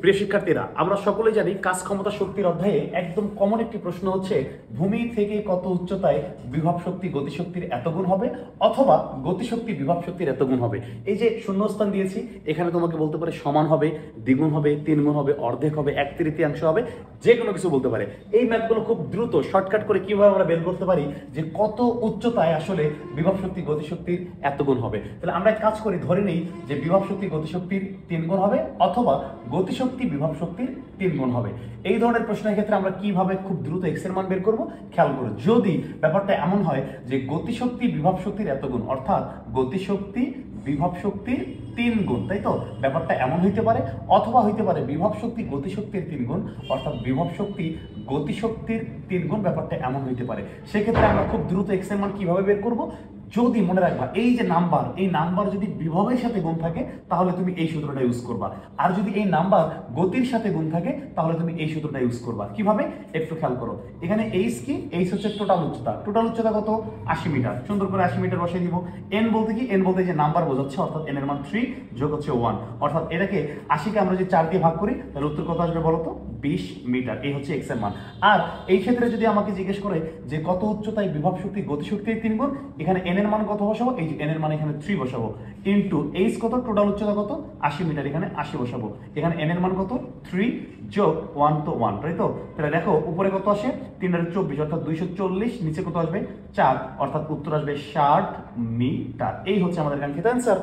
প্রিয় শিক্ষার্থীরা, আমরা সকলেই জানি কাজ ক্ষমতা শক্তির অধ্যায়ে একদম কমন একটি প্রশ্ন হচ্ছে ভূমি থেকে কত উচ্চতায় বিভব শক্তি গতিশক্তির এত গুণ হবে অথবা গতিশক্তি বিভব শক্তির এত গুণ হবে। এই যে শূন্যস্থান দিয়েছি, এখানে তোমাকে বলতে পারে সমান হবে, দ্বিগুণ হবে, তিন গুণ হবে, অর্ধেক হবে, এক তৃতীয়াংশ হবে, যে কোনো কিছু বলতে পারে। এই ম্যাথগুলো খুব দ্রুত শর্টকাট করে কিভাবে আমরা বের করতে পারি যে কত উচ্চতায় আসলে বিভব শক্তি গতিশক্তির এত গুণ হবে। তাহলে আমরা এক কাজ করি, ধরে নেই যে বিভব শক্তি গতিশক্তির 3 গুণ হবে অথবা গতিশক্তি বিভব শক্তির 3 গুণ হবে। এই ধরনের প্রশ্নের ক্ষেত্রে আমরা কিভাবে খুব দ্রুত এক্স এর মান বের করব খেয়াল করো। যদি ব্যাপারটা এমন হয় যে গতিশক্তি বিভব শক্তির এত গুণ, অর্থাৎ গতিশক্তি বিভব শক্তির 3 গুণ, তাই তো ব্যাপারটা এমন হইতে পারে, অথবা হইতে পারে বিভব শক্তি গতিশক্তির 3 গুণ, অর্থাৎ বিভব শক্তি গতিশক্তির 3 গুণ, ব্যাপারটা এমন হইতে পারে। সেক্ষেত্রে আমরা খুব দ্রুত এক্স এর মান কিভাবে বের করব, যদি মনে রাখবা এই যে নাম্বার, এই নাম্বার যদি বিভবের সাথে গুণ থাকে তাহলে তুমি এই সূত্রটা ইউজ করবা, আর যদি এই নাম্বার গতির সাথে গুণ থাকে তাহলে তুমি এই সূত্রটা ইউজ করবা। কিভাবে একটু খেয়াল করো। এখানে এইচ কি, এইচ হচ্ছে টোটাল উচ্চতা। টোটাল উচ্চতা কত? 80 মিটার। সুন্দর করে 80 মিটার বসিয়ে দিব। এন বলতে কি, এন বলতে যে নাম্বার বোঝাচ্ছে, অর্থাৎ এন এর মান 3 যোগ হচ্ছে 1, অর্থাৎ এটাকে 80 কে আমরা যদি 4 দিয়ে ভাগ করি তাহলে উত্তর কত আসবে বলো তো? 20 মিটার। এই হচ্ছে এক্স এর মান। আর এই ক্ষেত্রে যদি আমাকে জিজ্ঞেস করে যে কত উচ্চতায় বিভব শক্তি গতিশক্তির 3 গুণ, এখানে এন এর মান কত বসাবো? এই যে এন এর মান এখানে 3 বসাবো, ইনটু এইচ কত, টোটাল উচ্চতা কত? 80 মিটার, এখানে 80 বসাবো। এখানে এন এর মান কত? 3 যোগ 1 তো 1, তাই তো? তাহলে দেখো উপরে কত আসে? 3 আর 24, অর্থাৎ 240, নিচে কত আসবে? 4, অর্থাৎ উত্তর আসবে 60 মিটার। এই হচ্ছে আমাদের কাঙ্ক্ষিত অ্যান্সার।